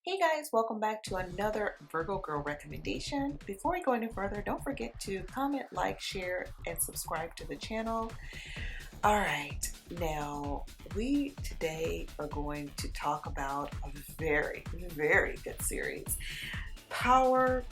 Hey guys, welcome back to another Virgo Girl recommendation. Before we go any further, don't forget to comment, like, share, and subscribe to the channel. All right, now we today are going to talk about a very, very good series. Power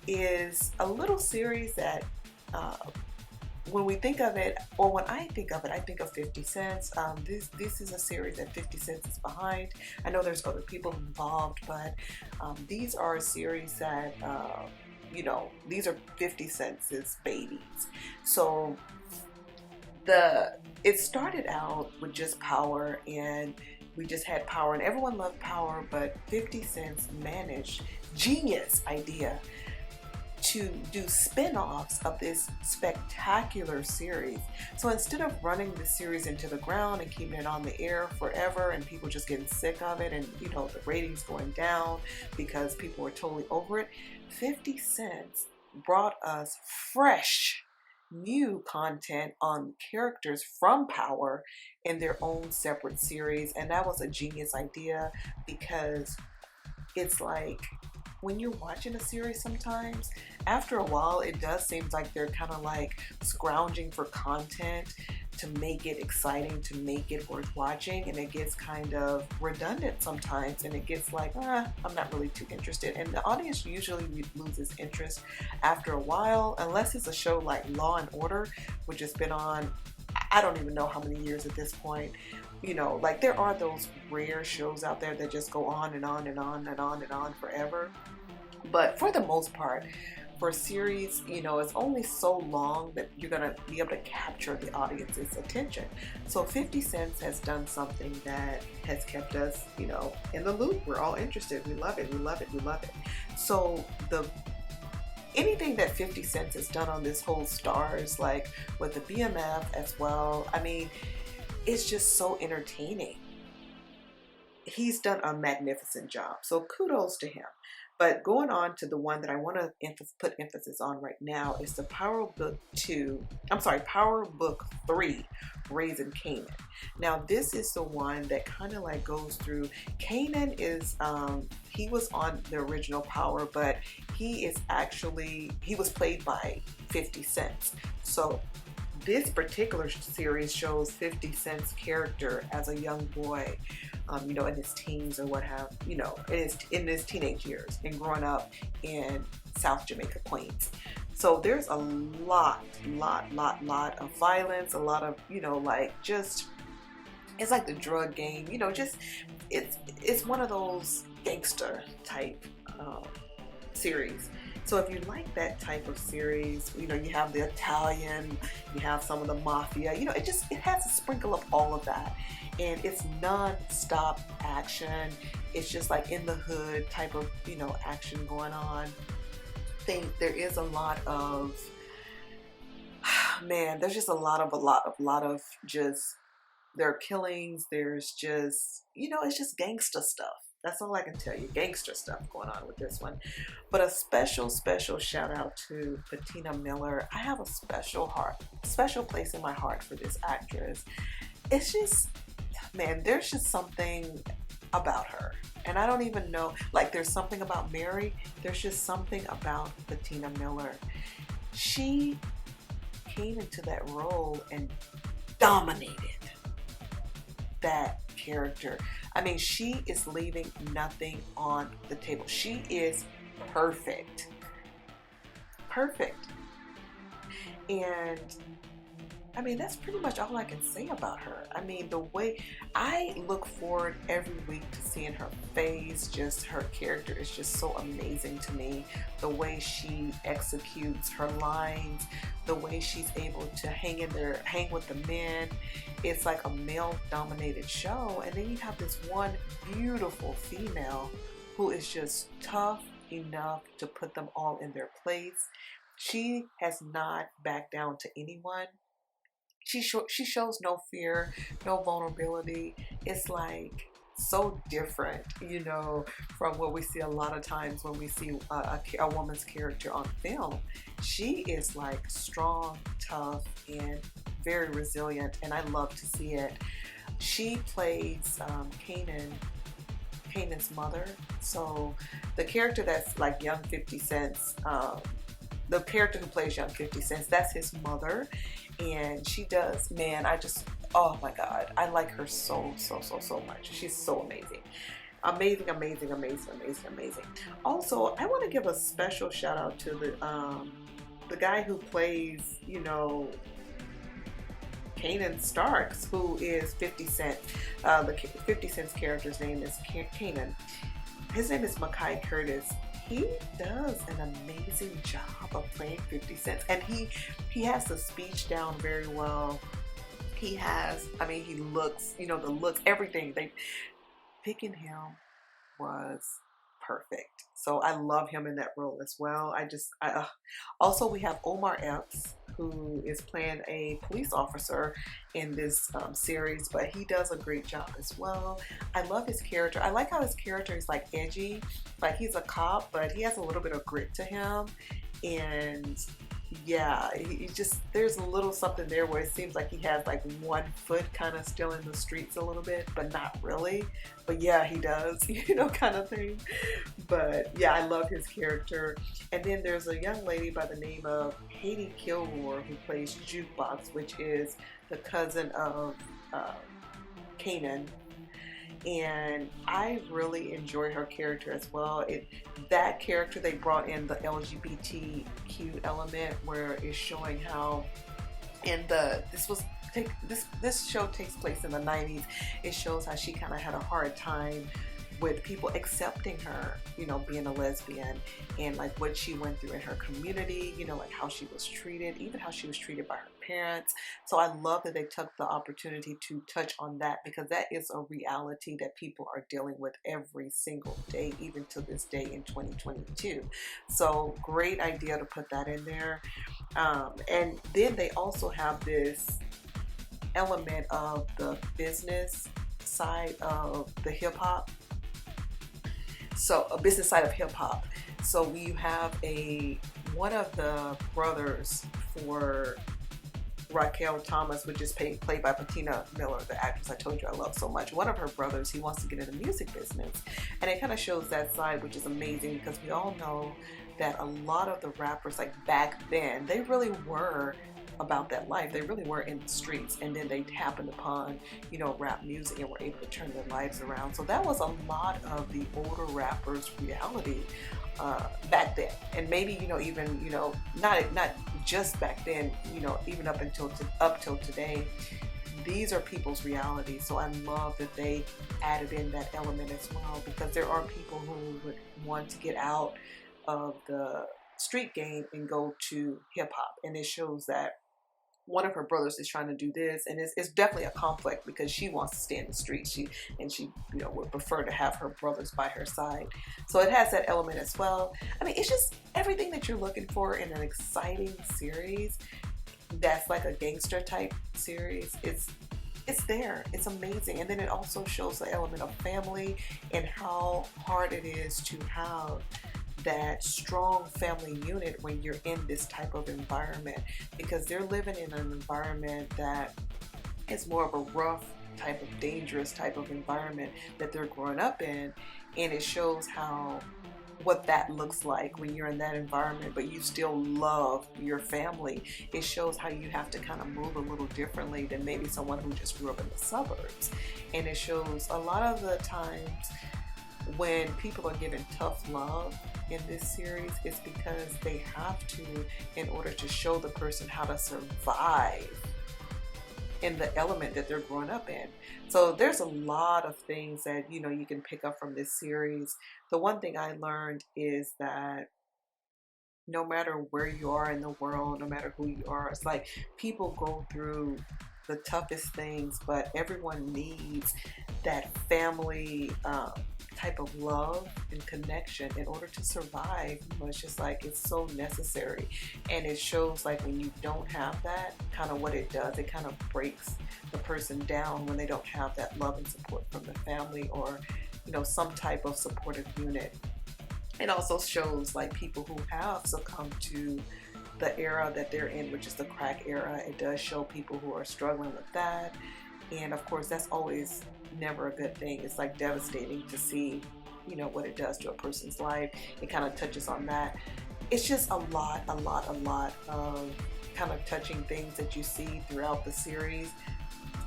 is a little series that uh, when we think of it, or when I think of it, I think of 50 Cent. This is a series that 50 Cent is behind. I know there's other people involved, but these are a series that, these are 50 Cent's babies. So it started out with just Power, and we just had Power, and everyone loved Power, but 50 Cent's managed, genius idea to do spin-offs of this spectacular series. So instead of running the series into the ground and keeping it on the air forever and people just getting sick of it and the ratings going down because people were totally over it, 50 Cent brought us fresh new content on characters from Power in their own separate series, and that was a genius idea because it's like when you're watching a series, sometimes after a while it does seem like they're kind of like scrounging for content to make it exciting, to make it worth watching, and it gets kind of redundant sometimes, and it gets like, I'm not really too interested, and the audience usually loses interest after a while, unless it's a show like Law and Order, which has been on, I don't even know how many years at this point. Like there are those rare shows out there that just go on and on and on and on and on forever. But for the most part, for a series, it's only so long that you're going to be able to capture the audience's attention. So 50 Cent has done something that has kept us, in the loop. We're all interested. We love it. We love it. We love it. So anything that 50 Cent has done on this whole Stars, like with the BMF as well, I mean, it's just so entertaining. He's done a magnificent job, so kudos to him. But going on to the one that I want to put emphasis on right now is the Power Book 3, Raising Kanan. Now this is the one that kind of like goes through, Kanan is, he was on the original Power, but he was played by 50 Cent. So this particular series shows 50 Cent's character as a young boy, in his teens or what have, in his teenage years and growing up in South Jamaica, Queens. So there's a lot of violence, a lot of, it's like the drug game, it's one of those gangster type series. So if you like that type of series, you have the Italian, you have some of the mafia, it has a sprinkle of all of that. And it's non-stop action. It's just like in the hood type of, action going on. There is a lot of, there's just a lot of just, there are killings, there's just, it's just gangster stuff. That's all I can tell you. Gangster stuff going on with this one. But a special shout out to Patina Miller. I have a special place in my heart for this actress. It's just, there's just something about her. And I don't even know, like there's something about Mary. There's just something about Patina Miller. She came into that role and dominated that character. I mean, she is leaving nothing on the table. She is perfect. And I mean, that's pretty much all I can say about her. I mean, the way I look forward every week to seeing her face, just her character is just so amazing to me. The way she executes her lines, the way she's able to hang with the men. It's like a male-dominated show, and then you have this one beautiful female who is just tough enough to put them all in their place. She has not backed down to anyone. She shows no fear, no vulnerability. It's like so different, from what we see a lot of times when we see a woman's character on film. She is like strong, tough, and very resilient, and I love to see it. She plays Kanan Kanan's mother. So the character that's like young 50 Cent, the character who plays young 50 Cent, that's his mother. And she does, man, I just, oh my God, I like her so, so, so, so much. She's so amazing. Amazing, amazing, amazing, amazing, amazing. Also, I want to give a special shout out to the guy who plays, you know, Kanan Starks, who is 50 Cent. The 50 Cent's character's name is Kanan. His name is Makai Curtis. He does an amazing job of playing 50 Cent, and he has the speech down very well. He has, I mean, he looks, you know, the looks, everything. They picking him was perfect. So I love him in that role as well. Also we have Omar Epps, who is playing a police officer in this series, but he does a great job as well. I love his character. I like how his character is like edgy, like he's a cop, but he has a little bit of grit to him. And yeah, he just, there's a little something there where it seems like he has like one foot kind of still in the streets a little bit, but not really. But yeah, he does, you know, kind of thing. But yeah, I love his character. And then there's a young lady by the name of Haiti Kilgore who plays Jukebox, which is the cousin of Kanan. And I really enjoy her character as well. That character, they brought in the LGBTQ element where it's showing how this show takes place in the 90s. It shows how she kind of had a hard time with people accepting her, you know, being a lesbian, and like what she went through in her community, you know, like how she was treated, even how she was treated by her parents. So I love that they took the opportunity to touch on that, because that is a reality that people are dealing with every single day, even to this day in 2022. So great idea to put that in there. And then they also have this element of the business side of the hip hop. So a business side of hip hop. So you have one of the brothers for Raquel Thomas, which is played by Patina Miller, the actress I told you I love so much. One of her brothers, he wants to get in the music business, and it kind of shows that side, which is amazing, because we all know that a lot of the rappers, like back then, they really were about that life. They really were in the streets, and then they happened upon, you know, rap music and were able to turn their lives around. So that was a lot of the older rappers' reality back then, and maybe, you know, even, you know, not just back then, you know, even up till today. These are people's reality. So I love that they added in that element as well, because there are people who would want to get out of the street game and go to hip hop, and it shows that one of her brothers is trying to do this, and it's definitely a conflict, because she wants to stay in the streets. She you know, would prefer to have her brothers by her side. So it has that element as well. I mean, it's just everything that you're looking for in an exciting series that's like a gangster type series. It's there. It's amazing. And then it also shows the element of family and how hard it is to have that strong family unit when you're in this type of environment, because they're living in an environment that is more of a rough type of dangerous type of environment that they're growing up in. And it shows how what that looks like when you're in that environment, but you still love your family. It shows how you have to kind of move a little differently than maybe someone who just grew up in the suburbs. And it shows a lot of the times when people are given tough love in this series, it's because they have to, in order to show the person how to survive in the element that they're growing up in. So there's a lot of things that, you know, you can pick up from this series. The one thing I learned is that no matter where you are in the world, no matter who you are, it's like people go through the toughest things, but everyone needs that family type of love and connection in order to survive. You know, it's just like, it's so necessary. And it shows like when you don't have that, kind of what it does, it kind of breaks the person down when they don't have that love and support from the family, or, you know, some type of supportive unit. It also shows like people who have succumbed to the era that they're in, which is the crack era. It does show people who are struggling with that. And of course, that's always never a good thing. It's like devastating to see, you know, what it does to a person's life. It kind of touches on that. It's just a lot of kind of touching things that you see throughout the series,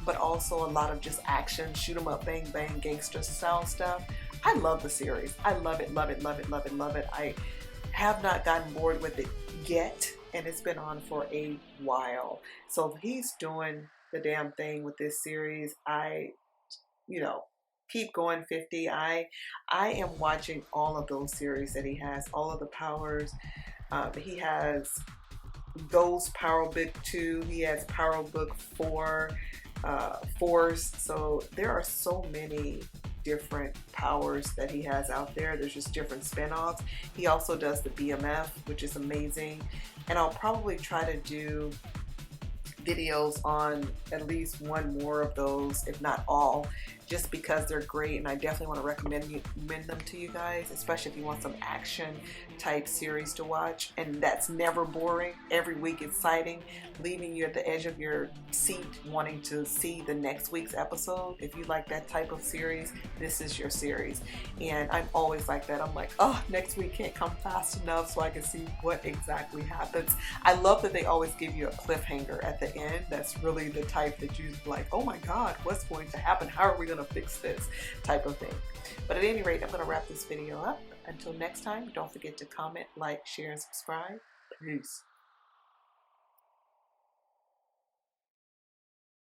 but also a lot of just action, shoot 'em up, bang bang, gangster style stuff. I love the series. I love it, love it, love it, love it, love it. I have not gotten bored with it yet, and it's been on for a while. So if he's doing the damn thing with this series, you know, keep going 50. I am watching all of those series that he has, all of the powers. He has Ghost Power Book 2, he has Power Book 4, Force. So there are so many different powers that he has out there. There's just different spin-offs. He also does the BMF, which is amazing. And I'll probably try to do videos on at least one more of those, if not all, just because they're great, and I definitely want to recommend them to you guys, especially if you want some action type series to watch, and that's never boring. Every week exciting, leaving you at the edge of your seat wanting to see the next week's episode. If you like that type of series, this is your series. And I'm always like that. I'm like, oh, next week can't come fast enough so I can see what exactly happens. I love that they always give you a cliffhanger at the end. That's really the type that you like, oh my God, what's going to happen? How are we going to fix this type of thing? But at any rate, I'm going to wrap this video up. Until next time, don't forget to comment, like, share, and subscribe. Peace.